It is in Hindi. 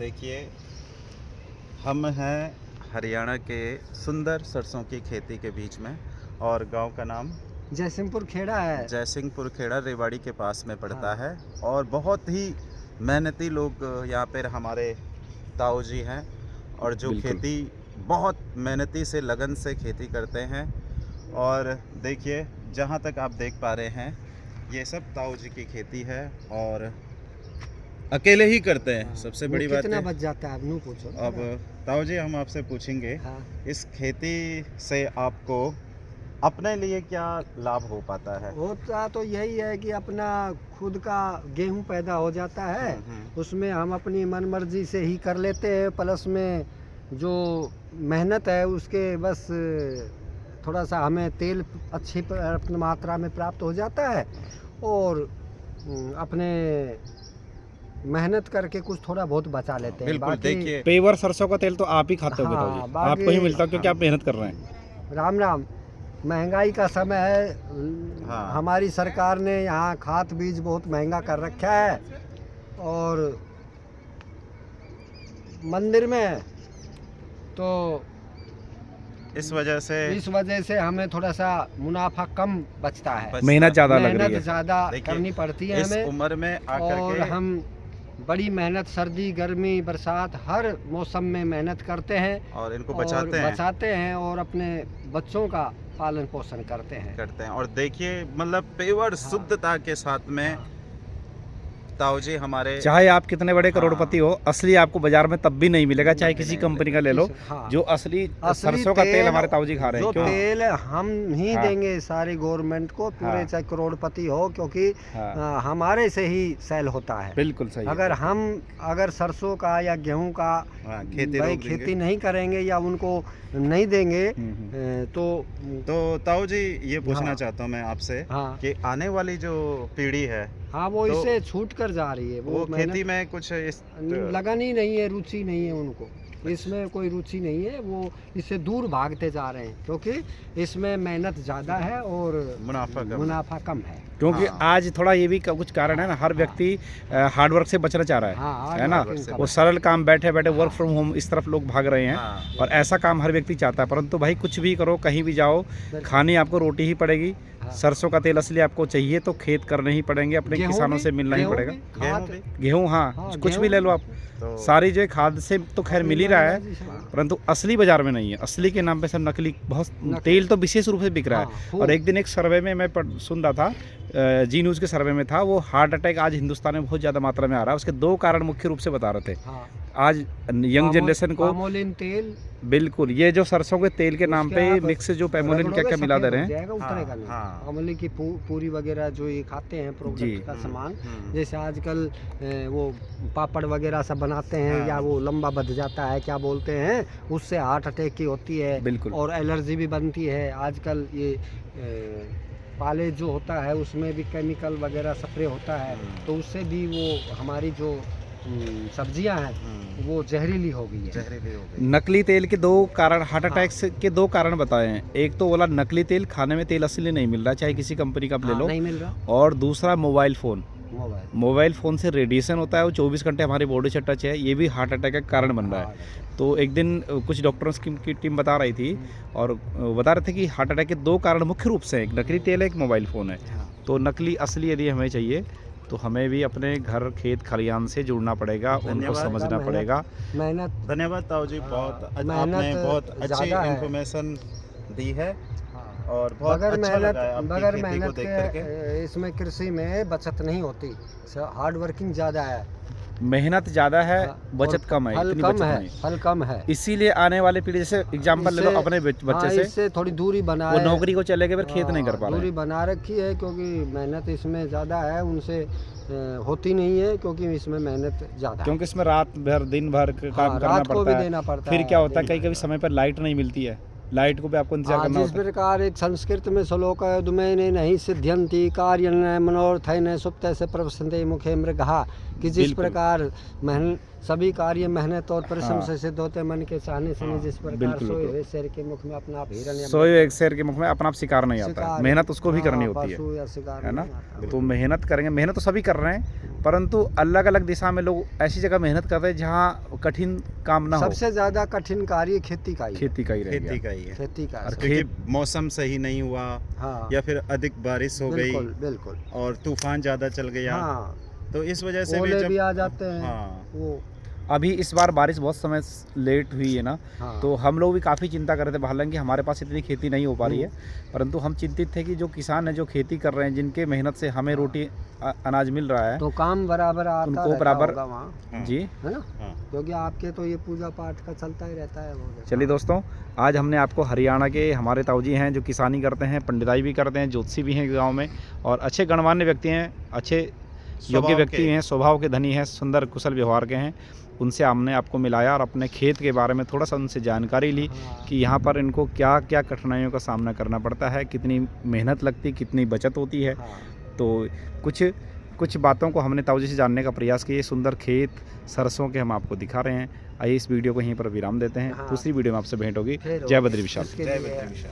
देखिए, हम हैं हरियाणा के सुंदर सरसों की खेती के बीच में और गांव का नाम जयसिंहपुर खेड़ा है। जयसिंहपुर खेड़ा रेवाड़ी के पास में पड़ता हाँ। है। और बहुत ही मेहनती लोग यहाँ पर हमारे ताऊ जी हैं और जो बिल्कुल। खेती बहुत मेहनती से लगन से खेती करते हैं। और देखिए, जहाँ तक आप देख पा रहे हैं, ये सब ताऊ जी की खेती है और अकेले ही करते हैं। सबसे बड़ी बात कितना है। बच जाता है, अब यूँ पूछो। अब ताऊ जी, हम आपसे पूछेंगे, हाँ। इस खेती से आपको अपने लिए क्या लाभ हो पाता है? होता तो यही है कि अपना खुद का गेहूं पैदा हो जाता है, उसमें हम अपनी मन मर्जी से ही कर लेते हैं। प्लस में जो मेहनत है उसके बस थोड़ा सा हमें तेल अच्छी मात्रा में प्राप्त हो जाता है और अपने मेहनत करके कुछ थोड़ा बहुत बचा लेते हैं। बिल्कुल। देखिए, पेवर सरसों का तेल तो आप ही खाते होगे हाँ, ताऊ जी, बाकी- आपको ही मिलता है क्योंकि आप मेहनत कर रहे हैं। राम राम। महंगाई का समय है। हाँ। हमारी सरकार ने यहाँ खाद बीज बहुत महंगा कर रखा है और मंदिर में तो इस वजह से हमें थोड़ा सा मुनाफा कम बचता है। मेहनत ज़्यादा लग रही मेहनत है। ज़्यादा देखिए, करनी पड़ती है इस हमें उम्र में आकर और के हम बड़ी मेहनत सर्दी गर्मी बरसात हर मौसम में मेहनत करते हैं और इनको और बचाते हैं और अपने बच्चों का पालन पोषण करते हैं। और देखिए, मतलब पेवर शुद्धता के साथ में ताऊ जी हमारे, चाहे आप कितने बड़े करोड़पति हो, असली आपको बाजार में तब भी नहीं मिलेगा, चाहे किसी कंपनी का ले लो। हाँ। जो असली सरसों का तेल हमारे ताऊ जी खा रहे हैं। जो क्यों? तेल हम ही हाँ। देंगे सारी गवर्नमेंट को, पूरे हाँ। चाहे करोड़पति हो, क्योंकि हाँ। हमारे से ही सेल होता है। बिल्कुल सही है। अगर सरसों का या गेहूं का खेती नहीं करेंगे या उनको नहीं देंगे तो ताऊ जी, ये पूछना चाहता हूँ मैं आपसे हाँ। कि आने वाली जो पीढ़ी है, हाँ, वो तो इससे छूट कर जा रही है। वो खेती में कुछ लगन ही नहीं है, रुचि नहीं है उनको, इसमें कोई रुचि नहीं है। वो इससे दूर भागते जा रहे हैं क्योंकि इसमें मेहनत ज़्यादा है और मुनाफा कम है। क्योंकि आज थोड़ा ये भी कुछ कारण है ना, हर व्यक्ति हार्ड वर्क से बचना चाह रहा है, है ना। वो सरल काम बैठे बैठे वर्क फ्रॉम होम इस तरफ लोग भाग रहे हैं और ऐसा काम हर व्यक्ति चाहता है। परंतु भाई, कुछ भी करो, कहीं भी जाओ, खानी आपको रोटी ही पड़ेगी। सरसों का तेल असली आपको चाहिए तो खेत करने ही पड़ेंगे, अपने किसानों से मिलना ही पड़ेगा। गेहूं, हाँ, कुछ भी ले लो आप, सारी जो खाद से तो खैर मिल ही रहा है, परंतु असली बाजार में नहीं है। असली के नाम पे सब नकली बहुत तेल तो विशेष रूप से बिक रहा है। और एक दिन एक सर्वे में मैं सुन रहा था, जी न्यूज़ के सर्वे में था, वो हार्ट अटैक आज हिंदुस्तान में बहुत ज़्यादा मात्रा में आ रहा है। उसके 2 कारण मुख्य रूप से बता रहे थे। आज यंग जनरेशन को पैमोलिन तेल, बिल्कुल, ये जो सरसों के तेल के नाम पे मिक्स जो पैमोलिन क्या क्या मिला दे रहे हैं, पैमोलिन की पूरी वगैरह जो ये खाते हैं प्रोडक्ट का सामान, जैसे आजकल वो पापड़ वगैरह सब बनाते हैं या वो लंबा बध जाता है, क्या बोलते हैं, उससे हार्ट अटैक की होती है। बिल्कुल। और एलर्जी भी बनती है। आजकल ये पाले जो होता है उसमें भी केमिकल वगैरह स्प्रे होता है, तो उससे भी वो हमारी जो सब्जियां हैं वो जहरीली हो गई है। नकली तेल के 2 कारण, हार्ट अटैक के 2 कारण बताए हैं। एक तो बोला नकली तेल, खाने में तेल असली नहीं मिल रहा, चाहे किसी कंपनी का आप ले लो, नहीं मिल रहा। और दूसरा मोबाइल फ़ोन से रेडिएशन होता है, वो 24 घंटे हमारी बॉडी से टच है, ये भी हार्ट अटैक का कारण बन रहा है। तो एक दिन कुछ डॉक्टर्स की टीम बता रही थी और बता रहे थे कि हार्ट अटैक के 2 कारण मुख्य रूप से, एक नकली तेल है, एक मोबाइल फ़ोन है। तो नकली असली यदि हमें चाहिए तो हमें भी अपने घर खेत खलियान से जुड़ना पड़ेगा, उनको समझना पड़ेगा। धन्यवाद ताऊ जी, आपने बहुत अच्छी इन्फॉर्मेशन दी है और बहुत अच्छा लगा है आपकी खेती को देख करके। इसमें कृषि में बचत नहीं होती, हार्ड वर्किंग ज़्यादा है, मेहनत ज़्यादा है, बचत कम है, इतनी बचत नहीं, फल कम है। इसीलिए आने वाली पीढ़ी, जैसे एग्जाम्पल ले लो अपने बच्चे से, इससे थोड़ी दूरी बनाए, वो नौकरी को चले गए, फिर खेत नहीं कर पा रहे। दूरी बना रखी है क्योंकि मेहनत इसमें ज़्यादा है, उनसे होती नहीं है क्योंकि इसमें मेहनत ज़्यादा, क्योंकि इसमें रात भर दिन भर काम करना पड़ता है। फिर क्या होता है, कहीं कभी समय पर लाइट नहीं मिलती है, लाइट को भी आपको इंतजार करना होता है। जिस प्रकार एक संस्कृत में श्लोक है, दुमेने नहीं सिद्ध्यंति कार्य मनोरथ न सुप्त से प्रवसन्ते मुखे मृगहा, कि जिस बिल्कुल। प्रकार सभी कार्य मेहनत और परिश्रम से सिद्ध होते हैं, मन के चाहने से नहीं, जिस प्रकार बिल्कुल, सोए बिल्कुल। हुए शेर के मुख में अपना आप हिरन या सोए एक शेर के मुख में अपना आप शिकार नहीं आता है, शिकार- मेहनत उसको भी हाँ, करनी होती है पशु या शिकार है ना। नहीं आता। तो मेहनत करेंगे, मेहनत तो सभी कर रहे हैं, परंतु अलग अलग दिशा में लोग ऐसी जगह मेहनत करते हैं जहाँ कठिन काम ना हो। सबसे ज्यादा कठिन कार्य खेती का ही है। खेती का ही रह खेती गया। का ही है, खेती का और है। क्योंकि मौसम सही नहीं हुआ हाँ या फिर अधिक बारिश हो गई बिल्कुल बिल्कुल। और तूफान ज़्यादा चल गया, हाँ तो इस वजह से भी ओले जब भी आ जाते हैं। हाँ वो अभी इस बार बारिश बहुत समय लेट हुई है ना, हाँ तो हम लोग भी काफ़ी चिंता कर रहे थे। हालांकि हमारे पास इतनी खेती नहीं हो पा रही है, परंतु हम चिंतित थे कि जो किसान है, जो खेती कर रहे हैं, जिनके मेहनत से हमें रोटी अनाज मिल रहा है, तो काम बराबर आता उनको रहता बराबर- होगा वहाँ, हाँ, जी। है ना, हाँ, क्योंकि आपके तो ये पूजा पाठ का चलता ही रहता है वो। चलिए दोस्तों, आज हमने आपको हरियाणा के हमारे ताऊजी हैं जो किसानी करते हैं, पंडिताई भी करते हैं, ज्योतिषी भी हैं गांव में, और अच्छे गणमान्य व्यक्ति हैं, अच्छे योग्य स्वभाव व्यक्ति के। हैं, स्वभाव के धनी हैं, सुंदर कुशल व्यवहार के हैं। उनसे हमने आपको मिलाया और अपने खेत के बारे में थोड़ा सा उनसे जानकारी ली हाँ। कि यहाँ पर इनको क्या क्या कठिनाइयों का सामना करना पड़ता है, कितनी मेहनत लगती, कितनी बचत होती है। हाँ। तो कुछ बातों को हमने ताऊजी से जानने का प्रयास किया। सुंदर खेत सरसों के हम आपको दिखा रहे हैं। आइए इस वीडियो को यहीं पर विराम देते हैं। हाँ। दूसरी वीडियो में आपसे भेंट होगी। फिर जय बद्री विशाल। इसके जय लिए- बद्री विशाल।